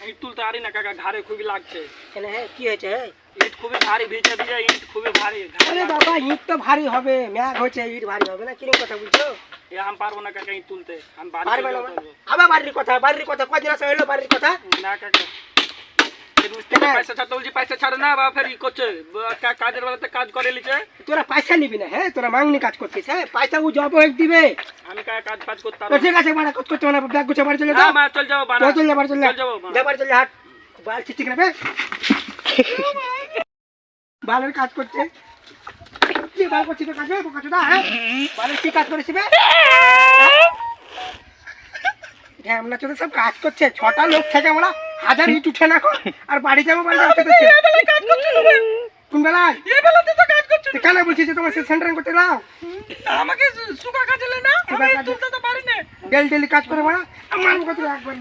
ইট তুলতে পারি না কাকা, ঘাড়ে খুবই লাগছে। কেন হ্যাঁ কি হয়েছে? ইট খুবই ভারী, ভিজে ভিজে ইট খুবই ভারী। আরে বাবা ইট তো ভারী হবে, ম্যাগ হচ্ছে ইট ভারী হবে না, কিরকম কথা বলছো? এ আমি পারবো না কাকা ইট তুলতে, আমি বাড়ি পারবে না চলে মানে? যাবো। আবার বাড়ির কথা কদিন আসা হলো বাড়ির কথা? না কাকা, এই মিস্ত্রি পয়সা ছাড়তে বলছি, পয়সা ছাড়ে না বা ফের ই করছে, কাজের বেলাতে কাজ করে লিছে। তোরা পয়সা নিবি না? হ্যাঁ তোরা মাংনি কাজ করছিস, হ্যাঁ পয়সা ও জব হয়ে দিবে। আমি কাকা কাজ ফাজ করতে তো পারবো ঠিক আছে বাড়া কাজ করতে না, ব্যাগ গুছা বাড়ি চলে না। যা। মা চল যাবো বাড়া, চল যা বাড়ি চলে যা, চল যাবো বাড়া। যা বাড়ি চলে যা, হাট বাল ঠিক রাখবে। বালের কাজ করছে, কি বাল করছিস তো কাজে বোকা চোদা? হ্যাঁ বালের কি কাজ করেছিস বে? হ্যাঁ আমরা চোদা সব কাজ করছে, 6টা লোক থেকে আমরা 1000 ইট উঠে না এখন, আর বাড়ি যাবো বাড়ি যাবো কোন বেলায়? এই বেলাতে তো কাজ করছে তুই কেন বলছিস যে তোমার সেন্টারিং করতে দাও? আমাকে সুকা কাজে না, সুকা আমি কাজে- তুলতে তো পারি না। ডেলি কাজ করে মারা আমার মুখে তুই একবার